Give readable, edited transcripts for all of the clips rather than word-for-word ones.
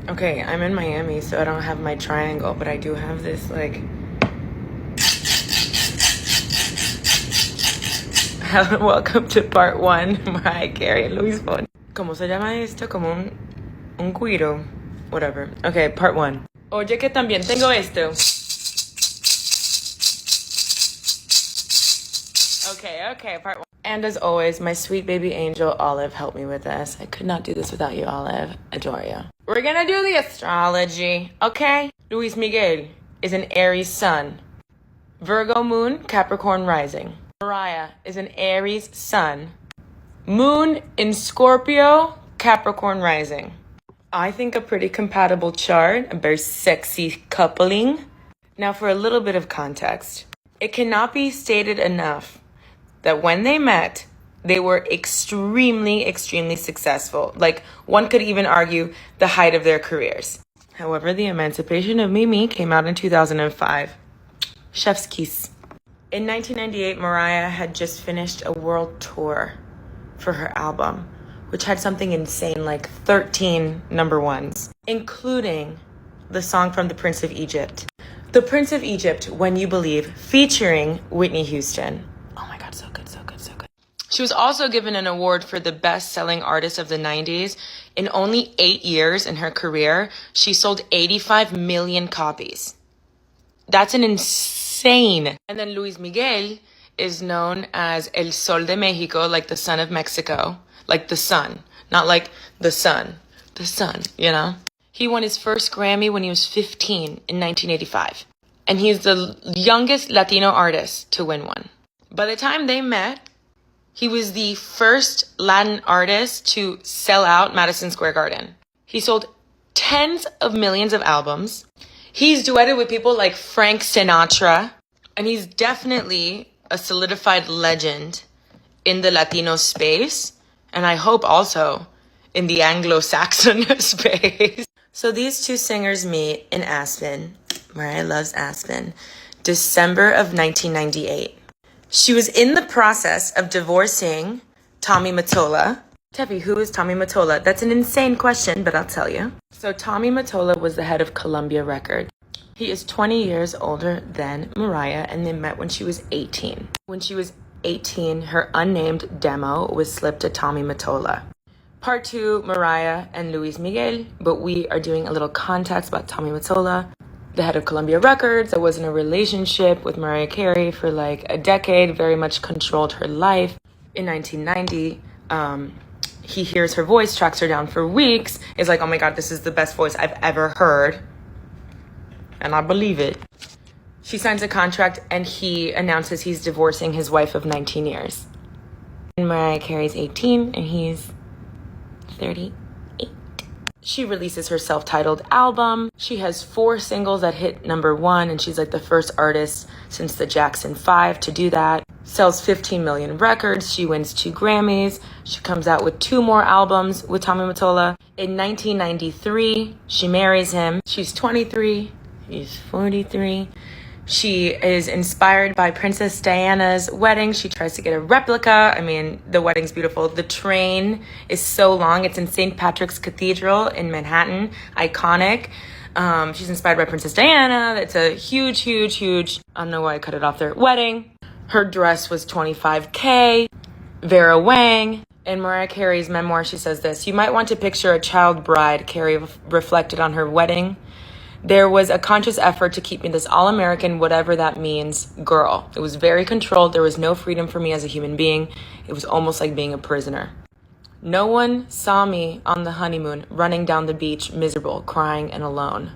Okay, I'm in Miami, so I don't have my triangle, but I do have this, like... Welcome to part 1, Mariah Carey and Luis Fonsi. ¿Cómo se llama esto? Como un cuiro. Whatever. Okay, part 1. Oye, que también tengo esto. Okay, part 1. And as always, my sweet baby angel, Olive, helped me with this. I could not do this without you, Olive. Adore you. We're gonna do the astrology, okay? Luis Miguel is an Aries sun. Virgo moon, Capricorn rising. Mariah is an Aries sun. Moon in Scorpio, Capricorn rising. I think a pretty compatible chart, a very sexy coupling. Now for a little bit of context. It cannot be stated enough that when they met, they were extremely, extremely successful. Like, one could even argue the height of their careers. However, the emancipation of Mimi came out in 2005. Chef's kiss. In 1998, Mariah had just finished a world tour for her album, which had something insane like 13 number ones, including the song from The Prince of Egypt. The Prince of Egypt, When You Believe, featuring Whitney Houston. Oh my God, so good, so good, so good. She was also given an award for the best-selling artist of the 90s. In only 8 years in her career, she sold 85 million copies. That's an insane. And then Luis Miguel is known as El Sol de Mexico, like the sun of Mexico, like the sun, not like the sun, you know? He won his first Grammy when he was 15 in 1985. And he's the youngest Latino artist to win one. By the time they met, he was the first Latin artist to sell out Madison Square Garden. He sold tens of millions of albums. He's duetted with people like Frank Sinatra. And he's definitely a solidified legend in the Latino space. And I hope also in the Anglo-Saxon space. So these two singers meet in Aspen. Mariah loves Aspen. December of 1998. She was in the process of divorcing Tommy Mottola. Tefi, who is Tommy Mottola? That's an insane question, but I'll tell you. So Tommy Mottola was the head of Columbia Records. He is 20 years older than Mariah, and they met when she was 18. When she was 18, her unnamed demo was slipped to Tommy Mottola. Part 2, Mariah and Luis Miguel, but we are doing a little context about Tommy Mottola, the head of Columbia Records. I was in a relationship with Mariah Carey for like a decade, very much controlled her life. In 1990, he hears her voice, tracks her down for weeks, is like, oh my God, this is the best voice I've ever heard. And I believe it. She signs a contract and he announces he's divorcing his wife of 19 years. And Mariah Carey's 18 and he's 38. She releases her self-titled album. She has 4 singles that hit number 1, and she's like the first artist since the Jackson 5 to do that. Sells 15 million records. She wins 2 Grammys. She comes out with 2 more albums with Tommy Mottola. In 1993, she marries him. She's 23. He's 43. She is inspired by Princess Diana's wedding. She tries to get a replica. I mean, the wedding's beautiful. The train is so long. It's in St. Patrick's Cathedral in Manhattan. Iconic. She's inspired by Princess Diana. It's a huge, huge, huge, I don't know why I cut it off there, wedding. Her dress was $25K. Vera Wang. In Mariah Carey's memoir, she says this: you might want to picture a child bride, Carey reflected on her wedding. There was a conscious effort to keep me this all-American, whatever that means, girl. It was very controlled. There was no freedom for me as a human being. It was almost like being a prisoner. No one saw me on the honeymoon running down the beach, miserable, crying, and alone.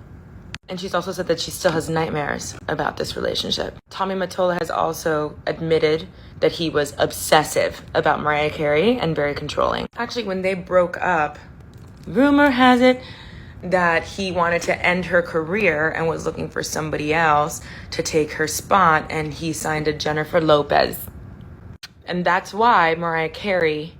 And she's also said that she still has nightmares about this relationship. Tommy Mottola has also admitted that he was obsessive about Mariah Carey and very controlling. Actually, when they broke up, rumor has it that he wanted to end her career and was looking for somebody else to take her spot, and he signed a Jennifer Lopez. And that's why Mariah Carey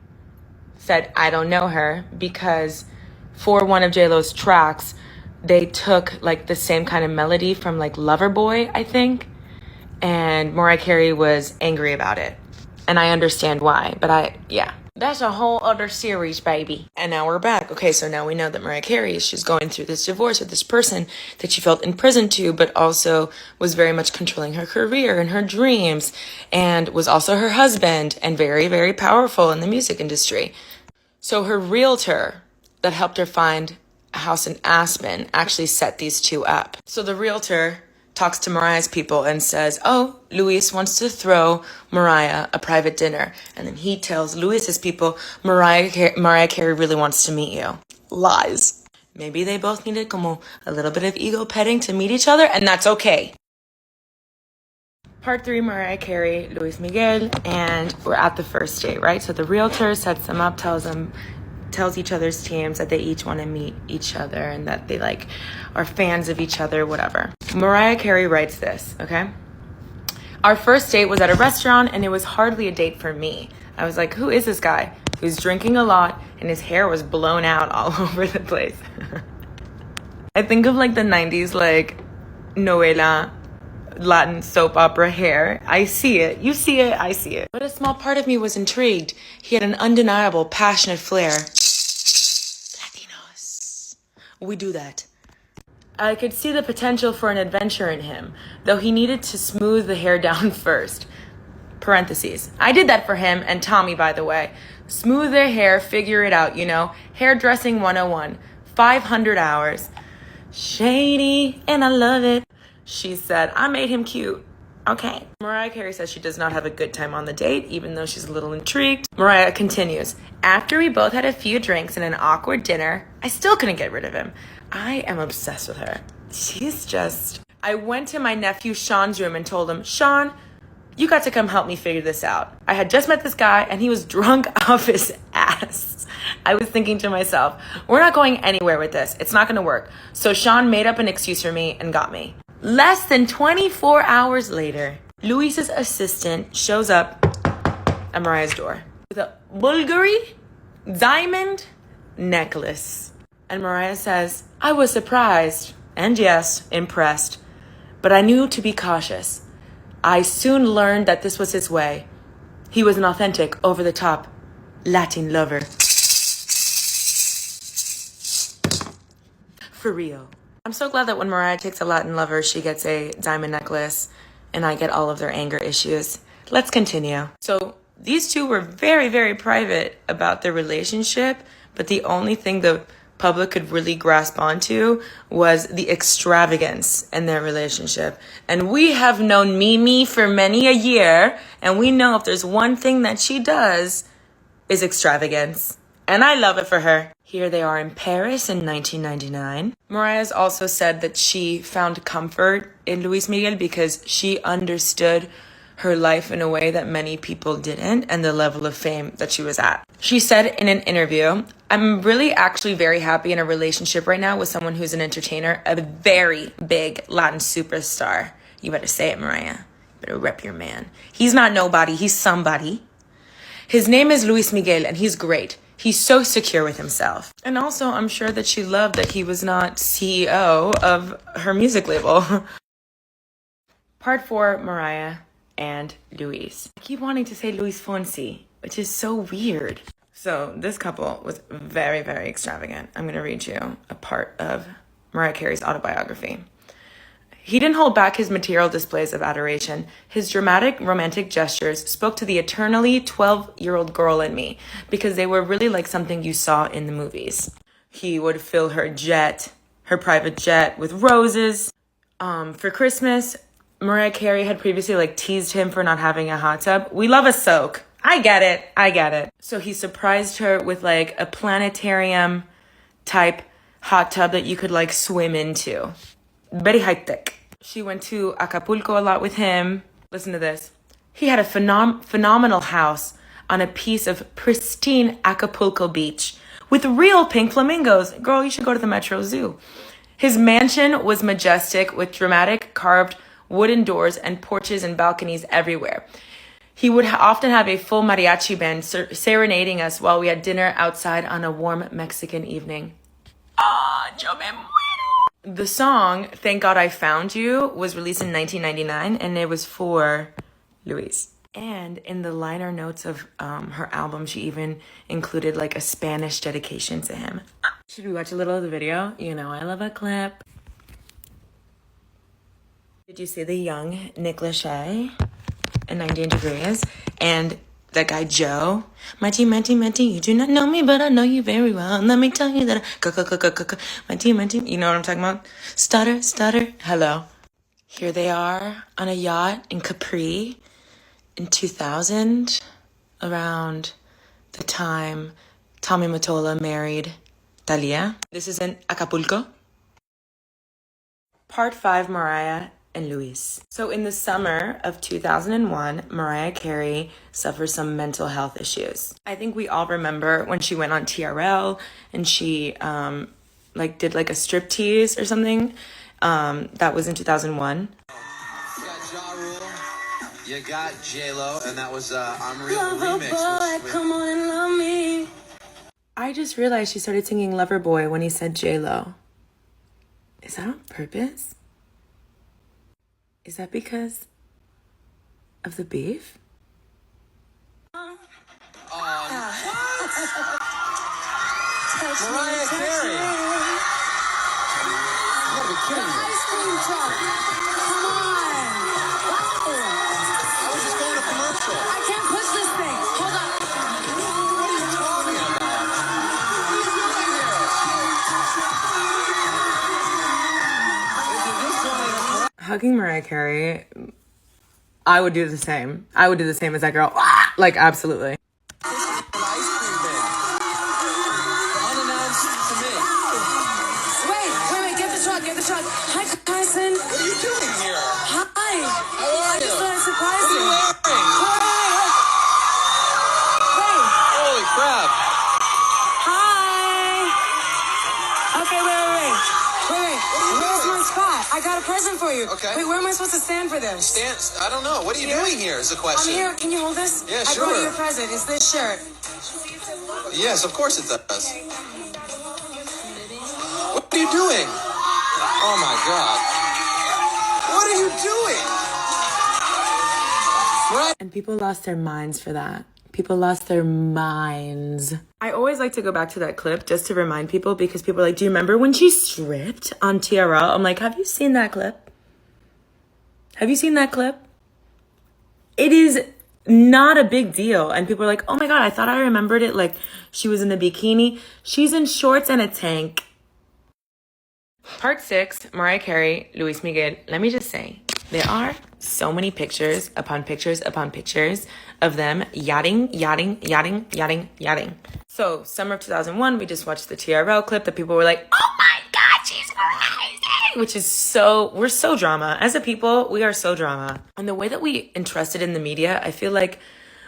said, I don't know her, because for one of J-Lo's tracks, they took like the same kind of melody from like Loverboy, I think, and Mariah Carey was angry about it. And I understand why, but That's a whole other series, baby. And now we're back. Okay, so now we know that Mariah Carey, she's going through this divorce with this person that she felt imprisoned to, but also was very much controlling her career and her dreams, and was also her husband and very, very powerful in the music industry. So her realtor that helped her find a house in Aspen actually set these two up. So the realtor talks to Mariah's people and says, oh, Luis wants to throw Mariah a private dinner. And then he tells Luis's people, Mariah Carey really wants to meet you. Lies. Maybe they both needed como a little bit of ego petting to meet each other, and that's okay. Part 3, Mariah Carey, Luis Miguel, and we're at the first date, right? So the realtor sets them up, tells each other's teams that they each want to meet each other and that they like are fans of each other, whatever. Mariah Carey writes this, okay? Our first date was at a restaurant and it was hardly a date for me. I was like, who is this guy? He was drinking a lot and his hair was blown out all over the place. I think of like the 90s, like novela, Latin soap opera hair. I see it. You see it. I see it. But a small part of me was intrigued. He had an undeniable, passionate flair. Latinos. We do that. I could see the potential for an adventure in him, though he needed to smooth the hair down first. Parentheses. I did that for him and Tommy, by the way. Smooth their hair, figure it out, you know. Hairdressing 101. 500 hours. Shady, and I love it. She said, I made him cute. Okay. Mariah Carey says she does not have a good time on the date, even though she's a little intrigued. Mariah continues, after we both had a few drinks and an awkward dinner, I still couldn't get rid of him. I am obsessed with her. She's just... I went to my nephew Sean's room and told him, Sean, you got to come help me figure this out. I had just met this guy and he was drunk off his ass. I was thinking to myself, we're not going anywhere with this. It's not going to work. So Sean made up an excuse for me and got me. Less than 24 hours later, Luis's assistant shows up at Mariah's door with a Bulgari diamond necklace. And Mariah says, I was surprised and yes, impressed, but I knew to be cautious. I soon learned that this was his way. He was an authentic, over-the-top Latin lover. For real. I'm so glad that when Mariah takes a Latin lover, she gets a diamond necklace and I get all of their anger issues. Let's continue. So these two were very, very private about their relationship, but the only thing the public could really grasp onto was the extravagance in their relationship. And we have known Mimi for many a year, and we know if there's one thing that she does is extravagance. And I love it for her. Here they are in Paris in 1999. Mariah's also said that she found comfort in Luis Miguel because she understood her life in a way that many people didn't and the level of fame that she was at. She said in an interview, I'm really actually very happy in a relationship right now with someone who's an entertainer, a very big Latin superstar. You better say it, Mariah. You better rep your man. He's not nobody, he's somebody. His name is Luis Miguel and he's great. He's so secure with himself. And also, I'm sure that she loved that he was not CEO of her music label. Part 4, Mariah and Luis. I keep wanting to say Luis Fonsi, which is so weird. So this couple was very, very extravagant. I'm going to read you a part of Mariah Carey's autobiography. He didn't hold back his material displays of adoration. His dramatic, romantic gestures spoke to the eternally 12-year-old girl in me because they were really like something you saw in the movies. He would fill her private jet, with roses. For Christmas, Mariah Carey had previously teased him for not having a hot tub. We love a soak. I get it. So he surprised her with a planetarium type hot tub that you could swim into. Very high tech. She went to Acapulco a lot with him. Listen to this. He had a phenomenal house on a piece of pristine Acapulco beach with real pink flamingos. Girl, you should go to the Metro Zoo. His mansion was majestic with dramatic carved wooden doors and porches and balconies everywhere. He would often have a full mariachi band serenading us while we had dinner outside on a warm Mexican evening. Yo me muero. The song, Thank God I Found You, was released in 1999, and it was for Luis. And in the liner notes of her album, she even included like a Spanish dedication to him. Should we watch a little of the video? You know, I love a clip. Did you see the young Nick Lachey in 19 Degrees? And that guy Joe, Mighty, you do not know me, but I know you very well. Let me tell you that Mighty, you know what I'm talking about? Stutter, hello. Here they are on a yacht in Capri in 2000, around the time Tommy Mottola married Thalia. This is in Acapulco. Part 5, Mariah and Luis. So in the summer of 2001, Mariah Carey suffers some mental health issues. I think we all remember when she went on TRL and she did like a striptease or something. That was in 2001. You got J-Lo, and that was Unreal remix. Come on and love me. I just realized she started singing Lover Boy when he said J-Lo. Is that on purpose? Is that because of the beef? Mariah Carey. You gotta be kidding me. Ice cream truck. Come on. I was just going to commercial. I can't push this thing. Hold on. What are you talking about? What are you doing here? Hugging Mariah Carey, I would do the same. I would do the same as that girl. Like, absolutely. Get the truck. Hi, Tyson. What are you doing here? Hi. How are you? I just thought I'd surprise What are you. you wearing? Wait. Holy crap. Hi. Okay, wait. Where's my spot? I got a present for you. Okay. Wait, where am I supposed to stand for this? I don't know. What are you doing here is the I'm question. here. Can you hold this? Yeah, I brought sure. you a present. It's this shirt. Yes, of course it does. What are you doing? Oh my God. What are you doing? Right. And people lost their minds for that. People lost their minds. I always like to go back to that clip just to remind people, because people are like, do you remember when she stripped on TRL? I'm like, have you seen that clip? Have you seen that clip? It is not a big deal. And people are like, oh my God, I thought I remembered it. Like she was in a bikini. She's in shorts and a tank. Part 6, Mariah Carey, Luis Miguel. Let me just say, there are so many pictures upon pictures upon pictures of them yachting. So, summer of 2001, we just watched the TRL clip that people were like, oh my God, she's crazy. Which is we're so drama. As a people, we are so drama. And the way that we entrusted in the media, I feel like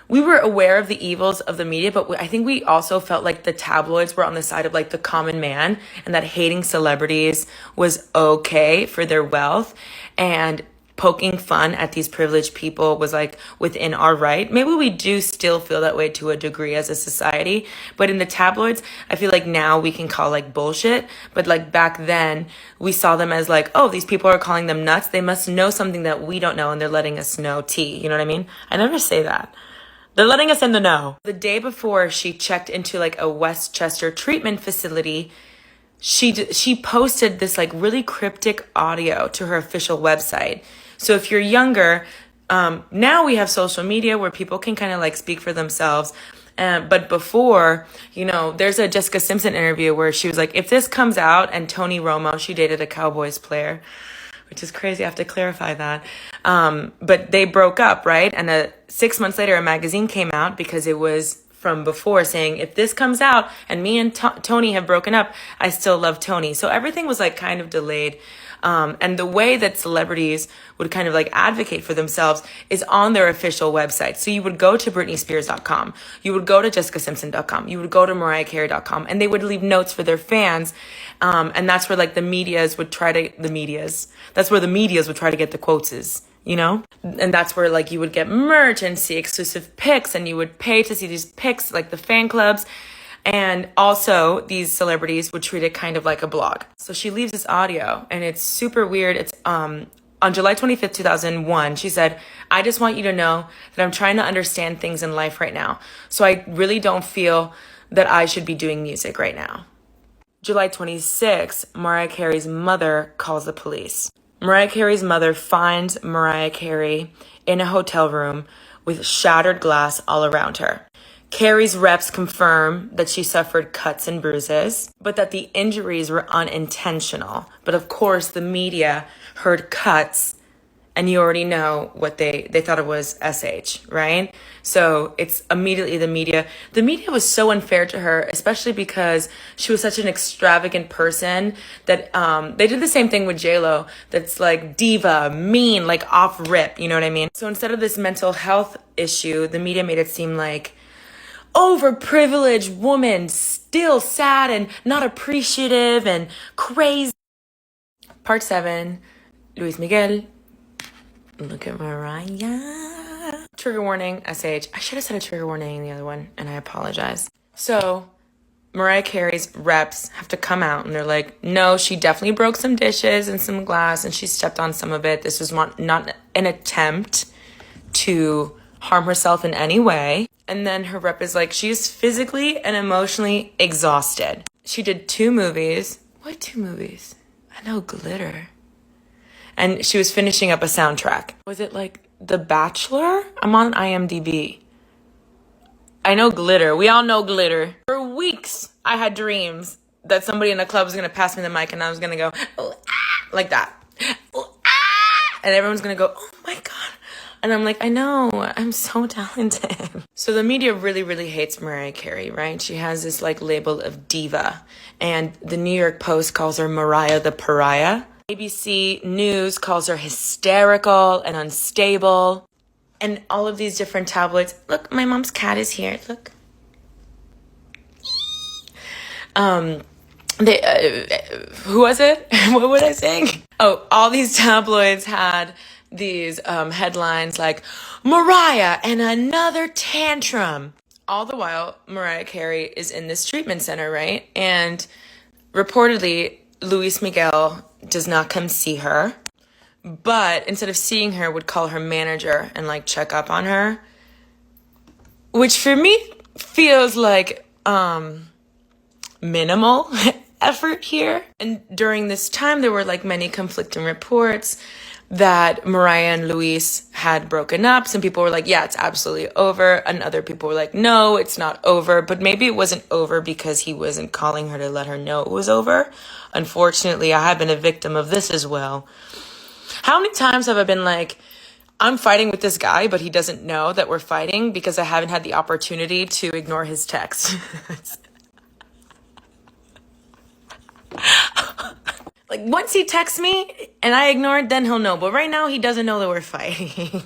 we were aware of the evils of the media, but I think we also felt like the tabloids were on the side of like the common man, and that hating celebrities was okay for their wealth, and poking fun at these privileged people was like within our right. Maybe we do still feel that way to a degree as a society, but in the tabloids, I feel like now we can call like bullshit, but like back then we saw them as like, oh, these people are calling them nuts. They must know something that we don't know, and they're letting us know tea. You know what I mean? I never say that. They're letting us in the know. The day before she checked into like a Westchester treatment facility, she posted this like really cryptic audio to her official website. So if you're younger, now we have social media where people can kind of like speak for themselves. But before, you know, there's a Jessica Simpson interview where she was like, if this comes out, and Tony Romo, she dated a Cowboys player, which is crazy. I have to clarify that. But they broke up, right? And 6 months later, a magazine came out, because it was from before, saying, if this comes out and me and Tony have broken up, I still love Tony. So everything was like kind of delayed. And the way that celebrities would kind of like advocate for themselves is on their official website. So you would go to BritneySpears.com, you would go to JessicaSimpson.com, you would go to MariahCarey.com, and they would leave notes for their fans. And that's where like the medias would try to get the quotes, you know? And that's where like you would get merch and see exclusive pics, and you would pay to see these pics, like the fan clubs. And also these celebrities would treat it kind of like a blog. So she leaves this audio, and it's super weird. It's On July 25th, 2001, she said, I just want you to know that I'm trying to understand things in life right now. So I really don't feel that I should be doing music right now. July 26th, Mariah Carey's mother calls the police. Mariah Carey's mother finds Mariah Carey in a hotel room with shattered glass all around her. Carey's reps confirm that she suffered cuts and bruises, but that the injuries were unintentional. But of course, the media heard cuts, and you already know what they thought it was SH, right? So it's immediately the media. The media was so unfair to her, especially because she was such an extravagant person that they did the same thing with J-Lo. That's like diva, mean, like off rip, you know what I mean? So instead of this mental health issue, the media made it seem like overprivileged woman, still sad and not appreciative and crazy. Part 7, Luis Miguel. Look at Mariah. Trigger warning, SH. I should have said a trigger warning in the other one, and I apologize. So, Mariah Carey's reps have to come out, and they're like, no, she definitely broke some dishes and some glass, and she stepped on some of it. This was not an attempt to harm herself in any way. And then her rep is like, she's physically and emotionally exhausted. She did 2 movies. What 2 movies? I know, Glitter. And she was finishing up a soundtrack. Was it like The Bachelor? I'm on IMDb. I know Glitter. We all know Glitter. For weeks, I had dreams that somebody in the club was going to pass me the mic and I was going to go, oh, ah, like that. Oh, ah, and everyone's going to go, oh my God. And I'm like, I know, I'm so talented. So the media really, really hates Mariah Carey, right? She has this like label of diva. And the New York Post calls her Mariah the Pariah. ABC News calls her hysterical and unstable. And all of these different tabloids. Look, my mom's cat is here. Look. Who was it? What would I sing? Oh, all these tabloids had these headlines like, Mariah and another tantrum. All the while, Mariah Carey is in this treatment center, right? And reportedly, Luis Miguel does not come see her, but instead of seeing her, would call her manager and like check up on her, which for me feels like minimal effort here. And during this time, there were like many conflicting reports that Mariah and Luis had broken up. Some people were like, yeah, it's absolutely over. And other people were like, no, it's not over. But maybe it wasn't over because he wasn't calling her to let her know it was over. Unfortunately, I have been a victim of this as well. How many times have I been like, I'm fighting with this guy, but he doesn't know that we're fighting because I haven't had the opportunity to ignore his text. Like, once he texts me and I ignore it, then he'll know. But right now, he doesn't know that we're fighting.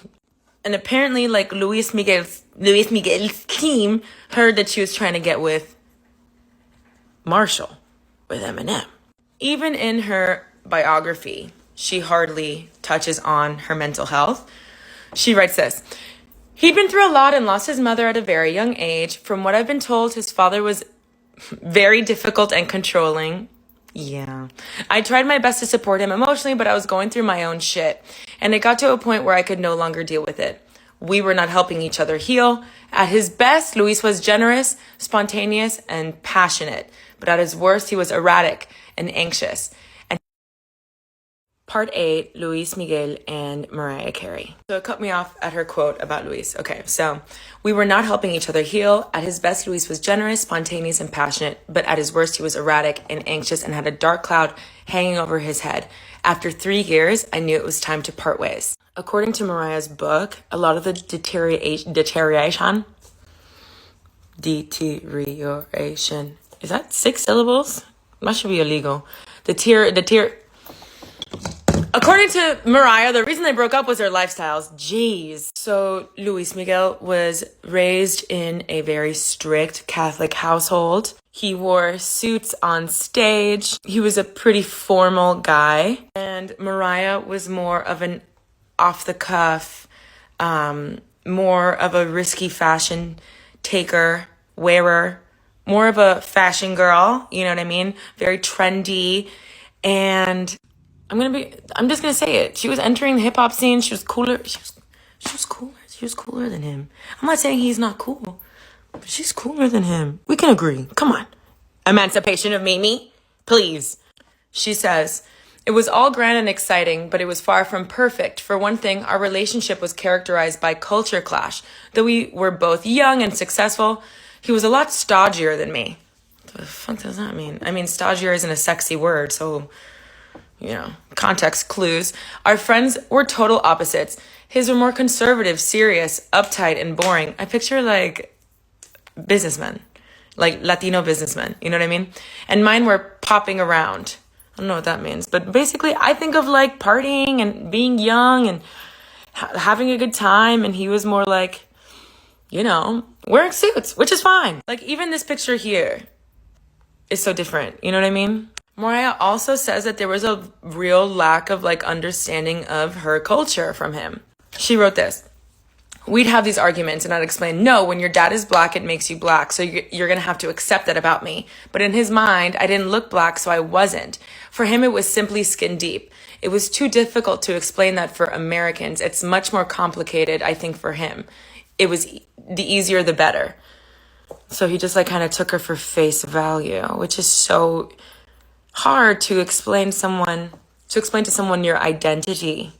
And apparently, like, Luis Miguel's team heard that she was trying to get with Marshall, with Eminem. Even in her biography, she hardly touches on her mental health. She writes this. He'd been through a lot and lost his mother at a very young age. From what I've been told, his father was very difficult and controlling. Yeah. I tried my best to support him emotionally, but I was going through my own shit. And it got to a point where I could no longer deal with it. We were not helping each other heal. At his best, Luis was generous, spontaneous, and passionate. But at his worst, he was erratic and anxious. And Part 8, Luis Miguel and Mariah Carey. So it cut me off at her quote about Luis. Okay, so we were not helping each other heal. At his best, Luis was generous, spontaneous, and passionate. But at his worst, he was erratic and anxious and had a dark cloud hanging over his head. After 3 years, I knew it was time to part ways. According to Mariah's book, a lot of the deterioration. Is that 6 syllables? That should be illegal. According to Mariah, the reason they broke up was their lifestyles. Jeez. So Luis Miguel was raised in a very strict Catholic household. He wore suits on stage. He was a pretty formal guy. And Mariah was more of an off-the-cuff, more of a risky fashion taker, wearer, more of a fashion girl, you know what I mean? Very trendy. And I'm just gonna say it. She was entering the hip hop scene. She was cooler. She was cooler than him. I'm not saying he's not cool, but she's cooler than him. We can agree. Come on. Emancipation of Mimi, please. She says, it was all grand and exciting, but it was far from perfect. For one thing, our relationship was characterized by culture clash. Though we were both young and successful, he was a lot stodgier than me. What the fuck does that mean? I mean, stodgier isn't a sexy word, so, context clues. Our friends were total opposites. His were more conservative, serious, uptight, and boring. I picture, businessmen. Like Latino businessmen, you know what I mean? And mine were popping around. I don't know what that means, but basically I think of partying and being young and having a good time, and he was more wearing suits, which is fine. Even this picture here is so different, you know what I mean? Mariah also says that there was a real lack of understanding of her culture from him. She wrote this. We'd have these arguments and I'd explain, no, when your dad is black, it makes you black. So you're going to have to accept that about me. But in his mind, I didn't look black, so I wasn't. For him, it was simply skin deep. It was too difficult to explain that for Americans. It's much more complicated, I think, for him. It was the easier, the better. So he just kind of took her for face value, which is so hard to explain to someone your identity.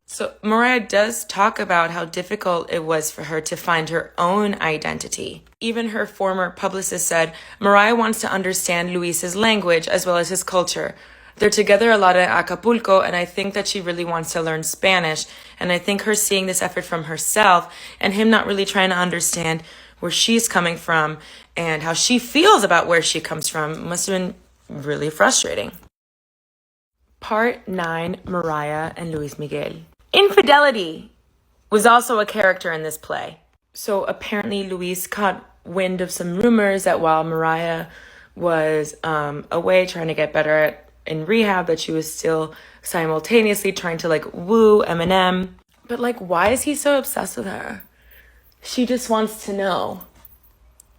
So Mariah does talk about how difficult it was for her to find her own identity. Even her former publicist said, Mariah wants to understand Luis's language as well as his culture. They're together a lot in Acapulco, and I think that she really wants to learn Spanish. And I think her seeing this effort from herself and him not really trying to understand where she's coming from and how she feels about where she comes from must have been really frustrating. Part 9, Mariah and Luis Miguel. Infidelity was also a character in this play. So apparently Luis caught wind of some rumors that while Mariah was away trying to get better in rehab, that she was still simultaneously trying to woo Eminem. But why is he so obsessed with her? She just wants to know,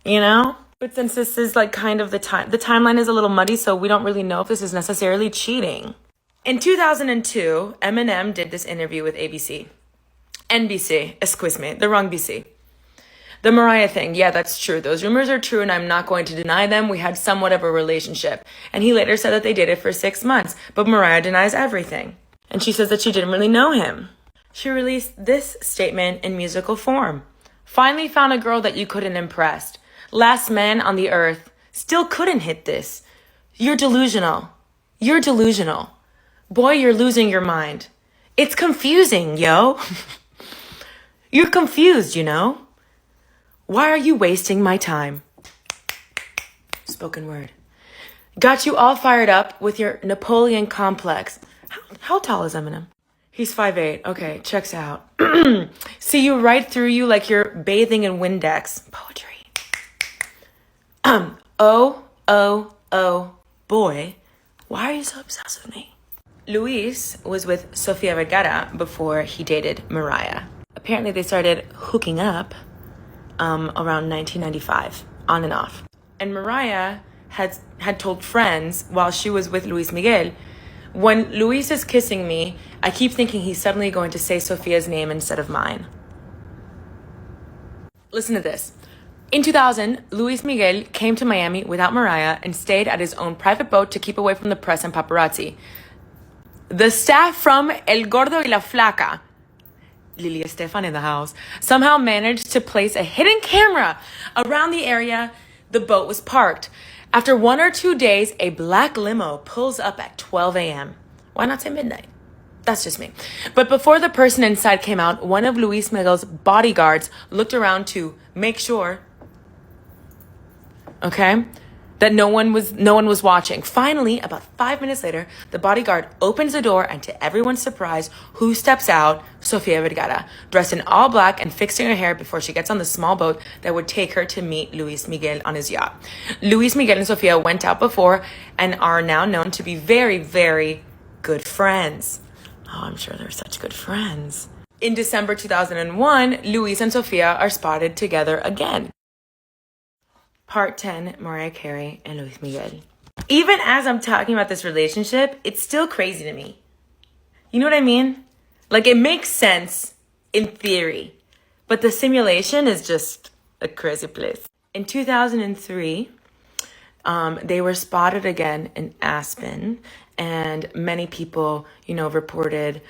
But since this is kind of the timeline is a little muddy, so we don't really know if this is necessarily cheating. In 2002, Eminem did this interview with NBC, excuse me, the wrong BC. The Mariah thing, yeah, that's true. Those rumors are true, and I'm not going to deny them. We had somewhat of a relationship. And he later said that they dated for 6 months, but Mariah denies everything. And she says that she didn't really know him. She released this statement in musical form. Finally found a girl that you couldn't impress. Last man on the earth. Still couldn't hit this. You're delusional. You're delusional. Boy, you're losing your mind. It's confusing, yo. You're confused, Why are you wasting my time? Spoken word. Got you all fired up with your Napoleon complex. How tall is Eminem? He's 5'8". Okay, checks out. See you right through you like you're bathing in Windex. Poetry. Boy, why are you so obsessed with me? Luis was with Sofia Vergara before he dated Mariah. Apparently they started hooking up around 1995, on and off. And Mariah had told friends while she was with Luis Miguel, when Luis is kissing me, I keep thinking he's suddenly going to say Sofia's name instead of mine. Listen to this. In 2000, Luis Miguel came to Miami without Mariah and stayed at his own private boat to keep away from the press and paparazzi. The staff from El Gordo y la Flaca, Lily Estefan in the house, somehow managed to place a hidden camera around the area the boat was parked. After 1 or 2 days, a black limo pulls up at 12 a.m. Why not say midnight? That's just me. But before the person inside came out, one of Luis Miguel's bodyguards looked around to make sure, that no one was watching. Finally, about 5 minutes later, the bodyguard opens the door, and to everyone's surprise, who steps out? Sofia Vergara, dressed in all black and fixing her hair before she gets on the small boat that would take her to meet Luis Miguel on his yacht. Luis Miguel and Sofia went out before and are now known to be very, very good friends. Oh, I'm sure they're such good friends. In December 2001, Luis and Sofia are spotted together again. Part 10, Mariah Carey and Luis Miguel. Even as I'm talking about this relationship, it's still crazy to me. You know what I mean? Like, it makes sense in theory, but the simulation is just a crazy place. In 2003, they were spotted again in Aspen, and many people, reported,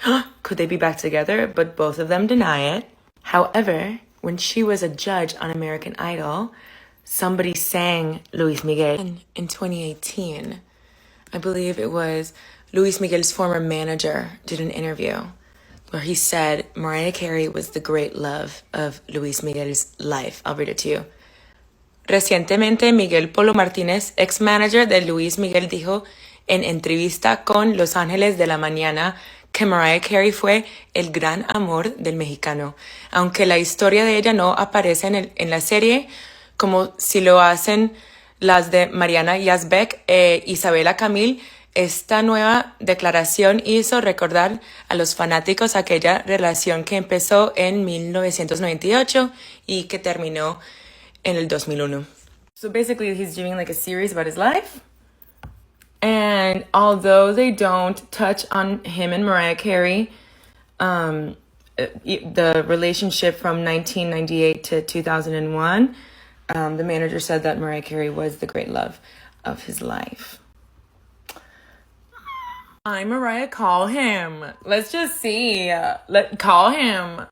could they be back together? But both of them deny it. However, when she was a judge on American Idol, somebody sang Luis Miguel in 2018. I believe it was Luis Miguel's former manager did an interview where he said Mariah Carey was the great love of Luis Miguel's life. I'll read it to you. Recientemente, Miguel Polo Martínez, ex-manager de Luis Miguel, dijo en entrevista con Los Ángeles de la Mañana que Mariah Carey fue el gran amor del mexicano. Aunque la historia de ella no aparece en la serie, como si lo hacen las de Mariana Yazbek e Isabela Camil, esta nueva declaración hizo recordar a los fanáticos aquella relación que empezó en 1998 y que terminó en el 2001. So basically he's doing like a series about his life. And although they don't touch on him and Mariah Carey, the relationship from 1998 to 2001, the manager said that Mariah Carey was the great love of his life. Hi, Mariah, call him. Let's just see. Call him.